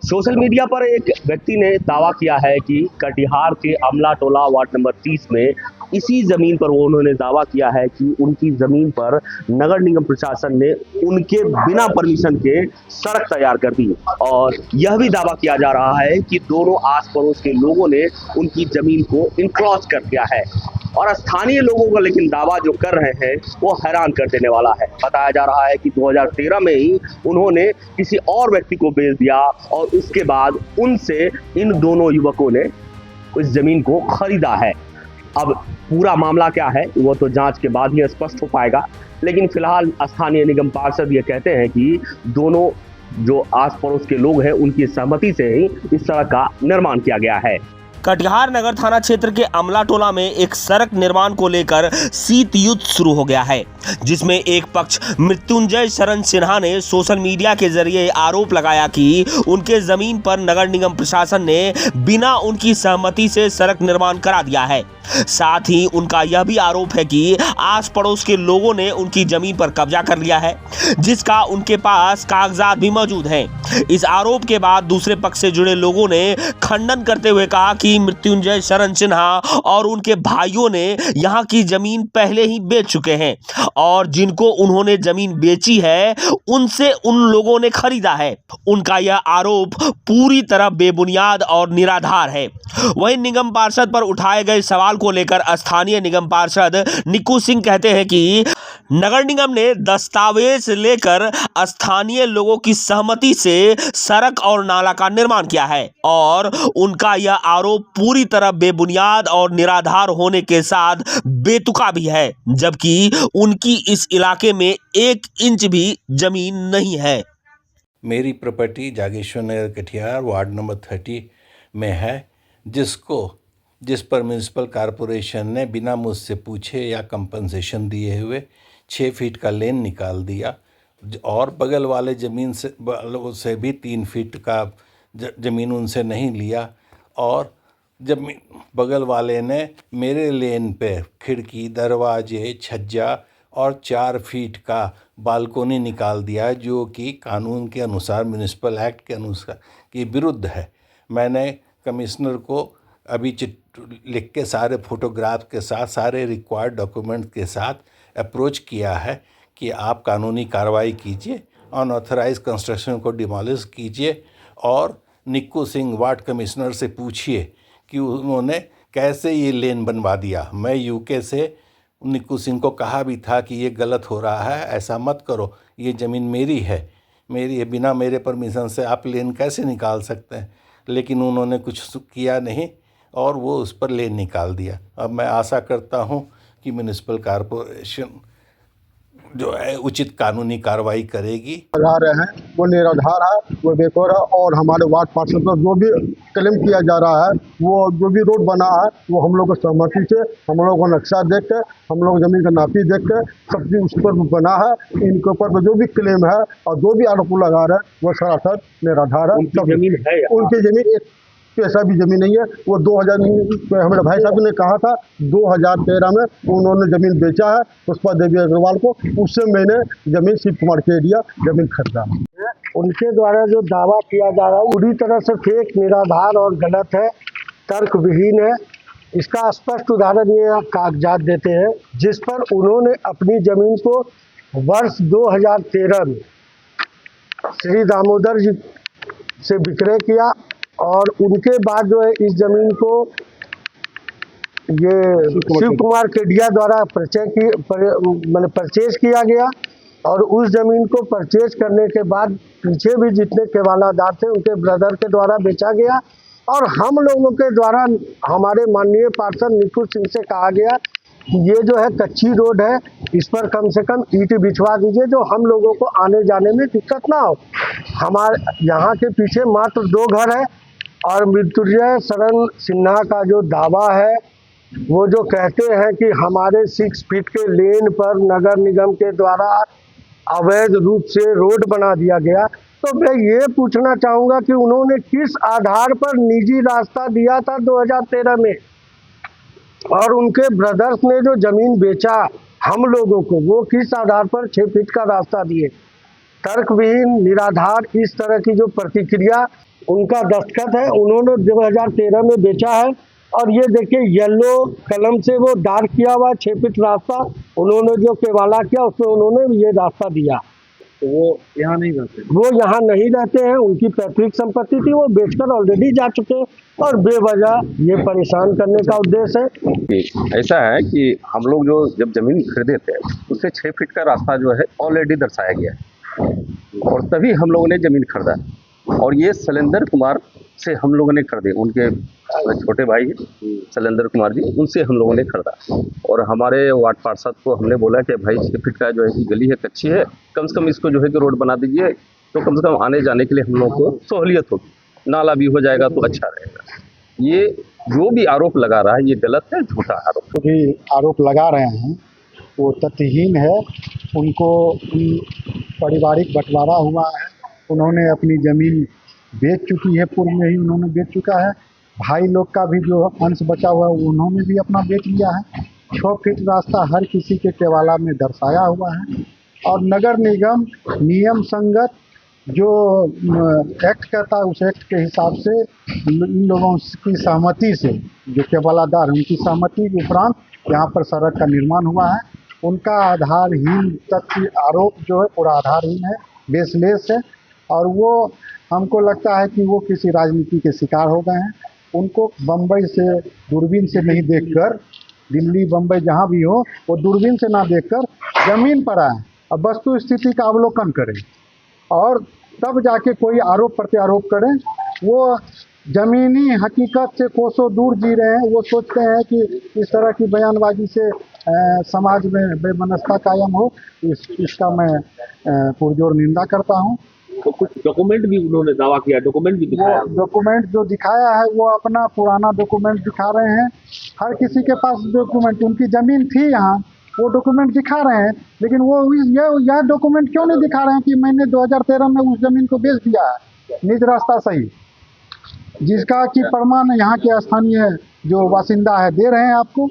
Social media पर एक व्यक्ति ने दावा किया है कि कटिहार के अमला टोला वार्ड नंबर 30 में इसी जमीन पर उन्होंने दावा किया है कि उनकी जमीन पर नगर निगम प्रशासन ने उनके बिना परमिशन के सड़क तैयार कर दी और यह भी दावा किया जा रहा है कि दोनों आस पड़ोस के लोगों ने उनकी जमीन को इनक्रॉच कर दिया है। और स्थानीय लोगों का लेकिन दावा जो कर रहे हैं वो हैरान कर देने वाला है। बताया जा रहा है कि 2013 में ही उन्होंने किसी और व्यक्ति को बेच दिया और उसके बाद उनसे इन दोनों युवकों ने उस जमीन को खरीदा है। अब पूरा मामला क्या है वो तो जांच के बाद ही स्पष्ट हो पाएगा, लेकिन फिलहाल स्थानीय निगम पार्षद ये कहते हैं कि दोनों जो आस पड़ोस के लोग हैं उनकी सहमति से ही इस सड़क का निर्माण किया गया है। कटिहार नगर थाना क्षेत्र के अमला टोला में एक सड़क निर्माण को लेकर शीत युद्ध शुरू हो गया है, जिसमें एक पक्ष मृत्युंजय शरण सिन्हा ने सोशल मीडिया के जरिए आरोप लगाया कि उनके जमीन पर नगर निगम प्रशासन ने बिना उनकी सहमति से सड़क निर्माण करा दिया है। साथ ही उनका यह भी आरोप है कि आस पड़ोस के लोगों ने उनकी जमीन पर कब्जा कर लिया है, जिसका उनके पास कागजात भी मौजूद हैं। इस आरोप के बाद दूसरे पक्ष से जुड़े लोगों ने खंडन करते हुए कहा कि मृत्युंजय शरण सिन्हा और उनके भाइयों ने यहां की जमीन पहले ही बेच चुके हैं और जिनको उन्होंने जमीन बेची है उनसे उन लोगों ने खरीदा है। उनका यह आरोप पूरी तरह बेबुनियाद और निराधार है। वहीं निगम पार्षद पर उठाए गए सवाल को लेकर स्थानीय निगम पार्षद निक्कू सिंह कहते हैं कि नगर निगम ने दस्तावेज लेकर स्थानीय लोगों की सहमति से सड़क और नाला का निर्माण किया है और उनका यह आरोप पूरी तरह बेबुनियाद और निराधार होने के साथ बेतुका भी है, जबकि उनकी इस इलाके में 1 इंच भी जमीन नहीं है। मेरी प्रॉपर्टी जागेश्वर नगर कटिहार वार्ड नंबर 30 में है, जिस पर म्यूनिसिपल कॉरपोरेशन ने बिना मुझसे पूछे या कंपनसेशन दिए हुए 6 फीट का लेन निकाल दिया और बगल वाले ज़मीन से भी 3 फीट का ज़मीन उनसे नहीं लिया और बगल वाले ने मेरे लेन पे खिड़की, दरवाजे, छज्जा और 4 फीट का बालकोनी निकाल दिया, जो कि कानून के अनुसार, म्यूनिसिपल एक्ट के अनुसार के विरुद्ध है। मैंने कमिश्नर को अभी लिख के सारे फोटोग्राफ के साथ, सारे रिक्वायर्ड डॉक्यूमेंट के साथ अप्रोच किया है कि आप कानूनी कार्रवाई कीजिए, अनऑथराइज कंस्ट्रक्शन को डिमोलिश कीजिए और निक्कू सिंह वार्ड कमिश्नर से पूछिए कि उन्होंने कैसे ये लेन बनवा दिया। मैं यूके से निक्कू सिंह को कहा भी था कि ये गलत हो रहा है, ऐसा मत करो, ये ज़मीन मेरी है, बिना मेरे परमिशन से आप लेन कैसे निकाल सकते हैं। लेकिन उन्होंने कुछ किया नहीं और वो उस पर लेन निकाल दिया। अब मैं आशा करता हूँ कि म्यूनिसिपल कॉरपोरेशन जो है उचित कानूनी कार्रवाई करेगी। लगा रहे हैं वो निराधार है, वो बेकार है और हमारे वार्ड पार्षद पर जो भी क्लेम किया जा रहा है, वो जो भी रोड बना है वो हम लोग को सहमति से, हम लोग को नक्शा देख के, हम लोग जमीन का नापी देख के सब चीज उस पर बना है। इनके ऊपर जो भी क्लेम है और जो भी आरोप लगा रहे हैं वो सरासर निराधार है। उनकी जमीन एक पैसा भी जमीन नहीं है। वो 2000 हमारे भाई साहब ने कहा था 2013 में उन्होंने ज़मीन बेचा है पुष्पा देवी अग्रवाल को, उससे मैंने ज़मीन शिव कुमार के एरिया ज़मीन खरीदा। उनके द्वारा जो दावा किया जा रहा है पूरी तरह से फेक, निराधार और गलत है, तर्क विहीन है। इसका स्पष्ट उदाहरण ये कागजात देते हैं जिस पर उन्होंने अपनी ज़मीन को वर्ष 2013 में श्री दामोदर जी से विक्रय किया और उनके बाद जो है इस जमीन को ये शिव कुमार केडिया द्वारा परचेज किया गया और उस जमीन को परचेज करने के बाद पीछे भी जितने केवालादार थे उनके ब्रदर के द्वारा बेचा गया और हम लोगों के द्वारा हमारे माननीय पार्षद निक्कू सिंह से कहा गया कि ये जो है कच्ची रोड है, इस पर कम से कम ईंट बिछवा दीजिए जो हम लोगों को आने जाने में दिक्कत ना हो। हमारे यहाँ के पीछे मात्र 2 घर है और मृत्युंजय शरण सिन्हा का जो दावा है वो जो कहते हैं कि हमारे 6 फीट के लेन पर नगर निगम के द्वारा अवैध रूप से रोड बना दिया गया, तो मैं ये पूछना चाहूँगा कि उन्होंने किस आधार पर निजी रास्ता दिया था 2013 में और उनके ब्रदर्स ने जो ज़मीन बेचा हम लोगों को वो किस आधार पर 6 फीट का रास्ता दिए। तर्कविहीन, निराधार इस तरह की जो प्रतिक्रिया उनका दस्तखत है, उन्होंने 2013 में बेचा है। और ये देखिए येलो कलम से वो डार्क किया हुआ 6 फीट रास्ता उन्होंने जो केवाला किया उसमें उन्होंने ये रास्ता दिया। तो वो यहाँ नहीं रहते? वो यहाँ नहीं रहते हैं, उनकी पैतृक संपत्ति थी, वो बेचकर ऑलरेडी जा चुके हैं और बेवजह ये परेशान करने का उद्देश्य है। ऐसा है कि हम लोग जो जब जमीन खरीदे थे उससे 6 फीट का रास्ता जो है ऑलरेडी दर्शाया गया है और तभी हम लोगों ने जमीन खरीदा। और ये शैलेंद्र कुमार से हम लोगों ने खरीदे, उनके छोटे भाई शैलेंद्र कुमार जी, उनसे हम लोगों ने खरीदा। और हमारे वार्ड पार्षद को हमने बोला कि भाई 6 फीट का जो है कि गली है, कच्ची है, कम से कम इसको जो है कि रोड बना दीजिए तो कम से कम आने जाने के लिए हम लोग को सहूलियत होगी, नाला भी हो जाएगा तो अच्छा रहेगा। ये जो भी आरोप लगा रहा है ये गलत है, झूठा आरोप। जो भी आरोप लगा रहे हैं वो तथ्यहीन है। उनको पारिवारिक बंटवारा हुआ है, उन्होंने अपनी ज़मीन बेच चुकी है, पूर्व में ही उन्होंने बेच चुका है। भाई लोग का भी जो अंश बचा हुआ है उन्होंने भी अपना बेच लिया है। 6 फीट रास्ता हर किसी के केवाला में दर्शाया हुआ है और नगर निगम नियम संगत जो एक्ट करता है उस एक्ट के हिसाब से इन लोगों की सहमति से, जो केवालादार उनकी सहमति के उपरांत यहाँ पर सड़क का निर्माण हुआ है। उनका आधारहीन तथ्य आरोप जो है पूरा आधारहीन है, बेसलेस है और वो हमको लगता है कि वो किसी राजनीति के शिकार हो गए हैं। उनको बम्बई से दूरबीन से नहीं देखकर, दिल्ली बम्बई जहाँ भी हो वो दूरबीन से ना देखकर ज़मीन पर आए और वस्तु स्थिति का अवलोकन करें और तब जाके कोई आरोप प्रत्यारोप करें। वो ज़मीनी हकीकत से कोसों दूर जी रहे हैं। वो सोचते हैं कि इस तरह की बयानबाजी से समाज में बेमनस्ता कायम हो, इसका मैं पुरजोर निंदा करता हूँ। तो कुछ डॉक्यूमेंट भी उन्होंने दावा किया, डॉक्यूमेंट भी दिखाया। डॉक्यूमेंट जो दिखाया है वो अपना पुराना डॉक्यूमेंट दिखा रहे हैं। हर किसी के पास डॉक्यूमेंट, उनकी ज़मीन थी यहाँ, वो डॉक्यूमेंट दिखा रहे हैं, लेकिन वो यह डॉक्यूमेंट क्यों नहीं दिखा रहे हैं कि मैंने 2013 में उस ज़मीन को बेच दिया है निज रास्ता सही, जिसका कि प्रमाण यहाँ के स्थानीय जो बासिंदा है दे रहे हैं आपको।